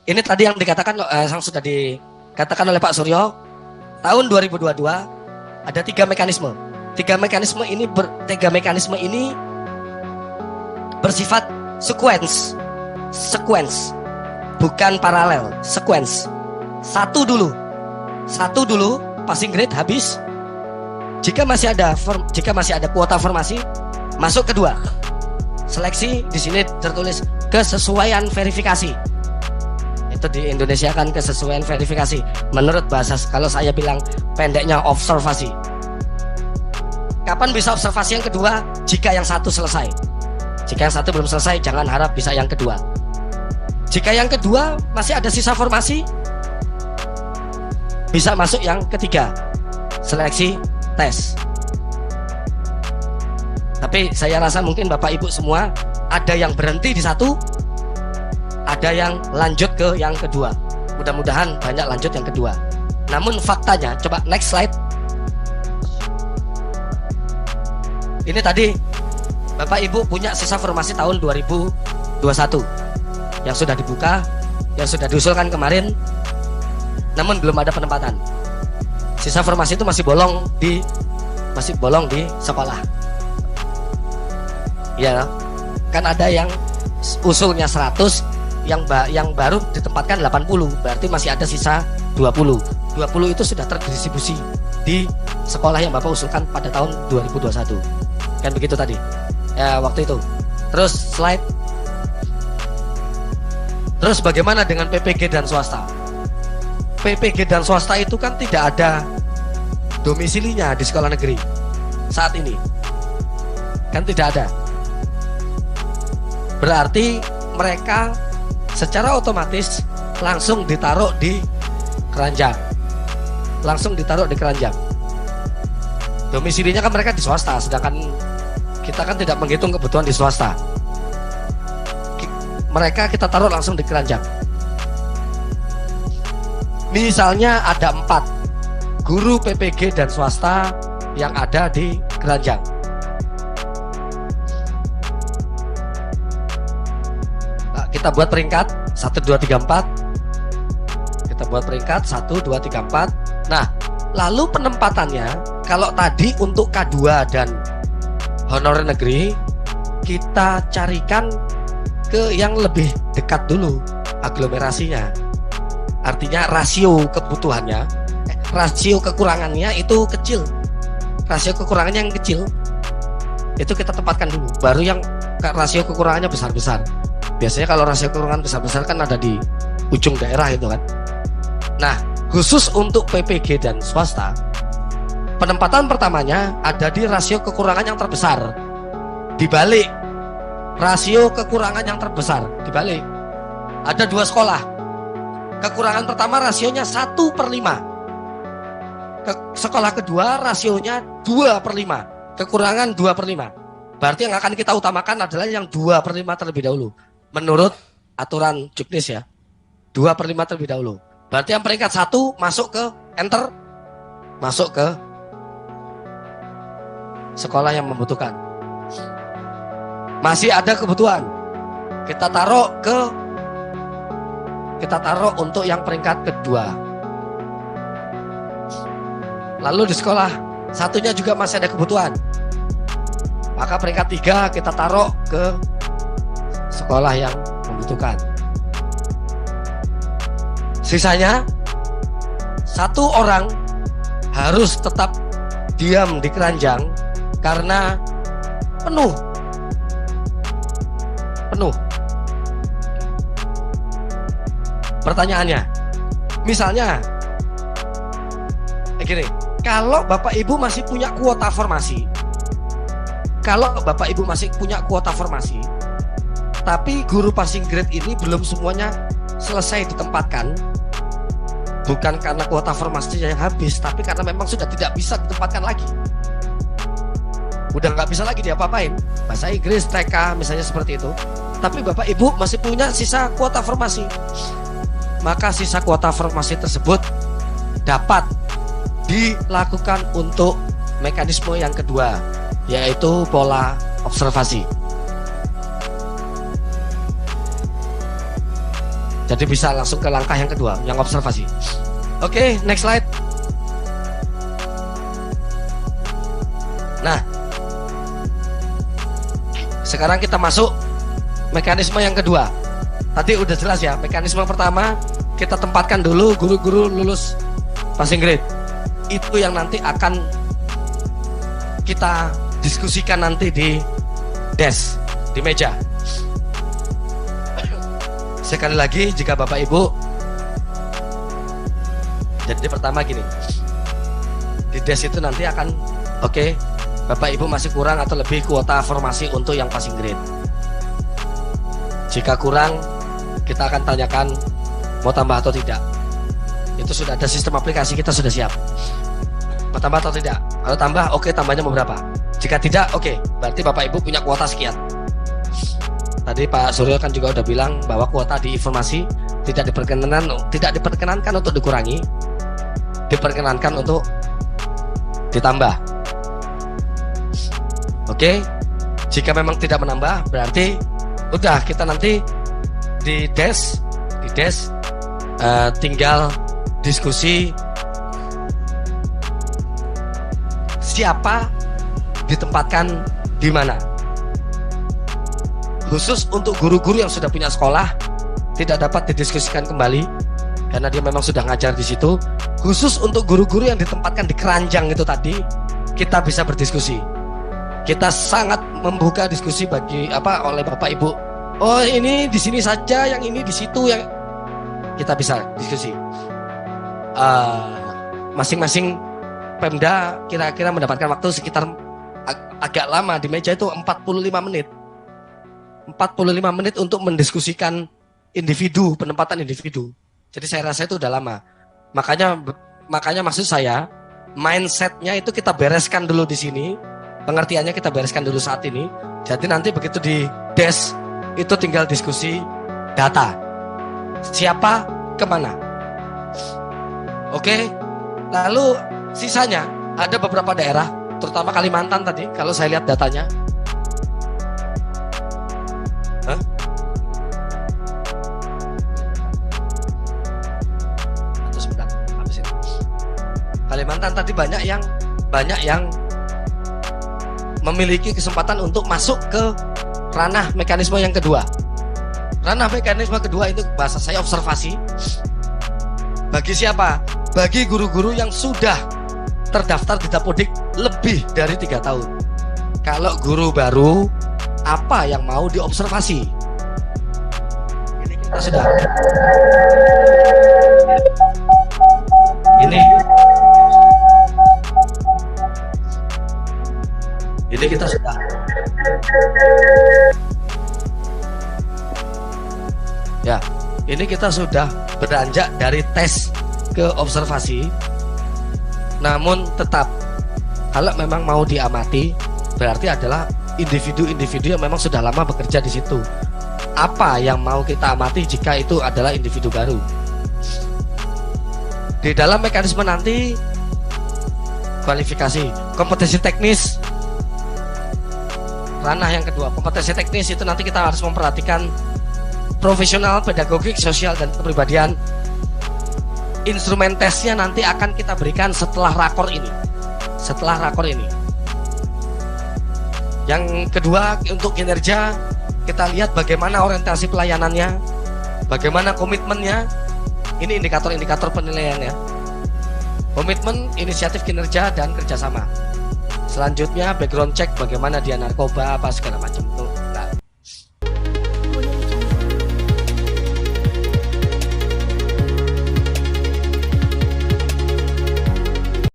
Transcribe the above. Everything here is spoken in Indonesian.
Ini tadi yang dikatakan yang sudah dikatakan oleh Pak Suryo, tahun 2022 ada 3 mekanisme. Tiga mekanisme ini bersifat sequence, bukan paralel, sequence. Satu dulu passing grade habis. Jika masih ada kuota formasi, masuk kedua. Seleksi di sini tertulis kesesuaian verifikasi. Itu di Indonesia kan kesesuaian verifikasi. Menurut bahasa, kalau saya bilang pendeknya observasi. Kapan bisa observasi yang kedua? Jika yang satu selesai. Jika yang satu belum selesai, jangan harap bisa yang kedua. Jika yang kedua masih ada sisa formasi, bisa masuk yang ketiga, seleksi tes. Tapi saya rasa mungkin Bapak Ibu semua ada yang berhenti di satu, ada yang lanjut ke yang kedua. Mudah-mudahan banyak lanjut yang kedua. Namun faktanya, coba next slide. Ini tadi Bapak Ibu punya sisa formasi tahun 2021 yang sudah dibuka, yang sudah diusulkan kemarin, namun belum ada penempatan. Sisa formasi itu masih bolong di sekolah. Ya, kan ada yang usulnya 100, yang baru ditempatkan 80, berarti masih ada sisa 20. 20 itu sudah terdistribusi di sekolah yang Bapak usulkan pada tahun 2021. Kan begitu tadi. Ya, waktu itu. Terus slide. Terus bagaimana dengan PPG dan swasta? PPG dan swasta itu kan tidak ada domisilinya di sekolah negeri saat ini. Kan tidak ada. Berarti mereka secara otomatis langsung ditaruh di keranjang. Domisilinya kan mereka di swasta, sedangkan kita kan tidak menghitung kebutuhan di swasta. Mereka kita taruh langsung di keranjang. Misalnya ada 4 guru PPG dan swasta yang ada di keranjang. Nah, kita buat peringkat 1, 2, 3, 4. Kita buat peringkat 1, 2, 3, 4. Nah, lalu penempatannya, kalau tadi untuk K2 dan honorer negeri, kita carikan ke yang lebih dekat dulu aglomerasinya. Artinya rasio kebutuhannya, rasio kekurangannya itu kecil. Rasio kekurangannya yang kecil itu kita tempatkan dulu. Baru yang rasio kekurangannya besar-besar. Biasanya kalau rasio kekurangan besar-besar kan ada di ujung daerah itu kan. Nah, khusus untuk PPG dan swasta, penempatan pertamanya ada di rasio kekurangan yang terbesar. Dibalik rasio kekurangan yang terbesar, dibalik. Ada 2 sekolah. Kekurangan pertama rasionya 1/5. Sekolah kedua rasionya 2/5. Kekurangan 2/5. Berarti yang akan kita utamakan adalah yang 2/5 terlebih dahulu. Menurut aturan Juknis ya. 2/5 terlebih dahulu. Berarti yang peringkat 1 masuk ke enter, masuk ke sekolah yang membutuhkan. Masih ada kebutuhan, kita taruh untuk yang peringkat kedua. Lalu di sekolah satunya juga masih ada kebutuhan, maka peringkat 3 kita taruh ke sekolah yang membutuhkan. Sisanya 1 orang harus tetap diam di keranjang karena penuh. Pertanyaannya, misalnya gini, kalau Bapak Ibu masih punya kuota formasi, tapi guru passing grade ini belum semuanya selesai ditempatkan, bukan karena kuota formasinya yang habis, tapi karena memang sudah tidak bisa ditempatkan lagi. Udah nggak bisa lagi diapa-apain, bahasa Inggris, TK misalnya seperti itu. Tapi Bapak Ibu masih punya sisa kuota formasi, maka sisa kuota formasi tersebut dapat dilakukan untuk mekanisme yang kedua, yaitu pola observasi. Jadi bisa langsung ke langkah yang kedua, yang observasi. Oke, next slide. Nah, sekarang kita masuk mekanisme yang kedua. Tadi udah jelas ya, mekanisme pertama kita tempatkan dulu guru-guru lulus passing grade. Itu yang nanti akan kita diskusikan nanti di desk, di meja. Sekali lagi, jika Bapak Ibu, jadi pertama gini, di desk itu nanti akan, oke, Bapak Ibu masih kurang atau lebih kuota formasi untuk yang passing grade. Jika kurang, kita akan tanyakan mau tambah atau tidak. Itu sudah ada sistem aplikasi, kita sudah siap. Mau tambah atau tidak? Kalau tambah, oke, tambahnya mau berapa? Jika tidak, oke, berarti Bapak Ibu punya kuota sekian. Tadi Pak Suryo kan juga udah bilang bahwa kuota di informasi tidak diperkenankan untuk dikurangi, diperkenankan untuk ditambah. Oke, jika memang tidak menambah, berarti udah kita nanti di desk tinggal diskusi siapa ditempatkan di mana. Khusus untuk guru-guru yang sudah punya sekolah tidak dapat didiskusikan kembali karena dia memang sudah ngajar di situ. Khusus untuk guru-guru yang ditempatkan di keranjang itu tadi, kita bisa berdiskusi. Kita sangat membuka diskusi bagi oleh Bapak Ibu. Oh, ini di sini saja, yang ini di situ, yang kita bisa diskusi. Masing-masing Pemda kira-kira mendapatkan waktu sekitar agak lama di meja itu 45 menit. 45 menit untuk mendiskusikan individu, penempatan individu. Jadi saya rasa itu udah lama. Makanya maksud saya, mindsetnya itu kita bereskan dulu di sini. Pengertiannya kita bereskan dulu saat ini. Jadi nanti begitu di desk itu tinggal diskusi data. Siapa kemana. Oke. Lalu sisanya ada beberapa daerah, terutama Kalimantan tadi. Kalau saya lihat datanya. Kalimantan tadi banyak yang memiliki kesempatan untuk masuk ke ranah mekanisme yang kedua. Ranah mekanisme kedua itu bahasa saya observasi. Bagi siapa? Bagi guru-guru yang sudah terdaftar di Dapodik lebih dari 3 tahun. Kalau guru baru, apa yang mau diobservasi? Ini kita sudah. Ini kita sudah. Ya, ini kita sudah beranjak dari tes ke observasi. Namun tetap, kalau memang mau diamati, berarti adalah individu-individu yang memang sudah lama bekerja di situ. Apa yang mau kita amati jika itu adalah individu baru? Di dalam mekanisme nanti, kualifikasi, kompetensi teknis, ranah yang kedua, kompetensi teknis itu nanti kita harus memperhatikan profesional, pedagogik, sosial, dan kepribadian. Instrumen tesnya nanti akan kita berikan setelah rakor ini. Yang kedua, untuk kinerja, kita lihat bagaimana orientasi pelayanannya, bagaimana komitmennya. Ini indikator-indikator penilaiannya. Komitmen, inisiatif kinerja, dan kerjasama. Selanjutnya background check, bagaimana dia narkoba, apa segala macam.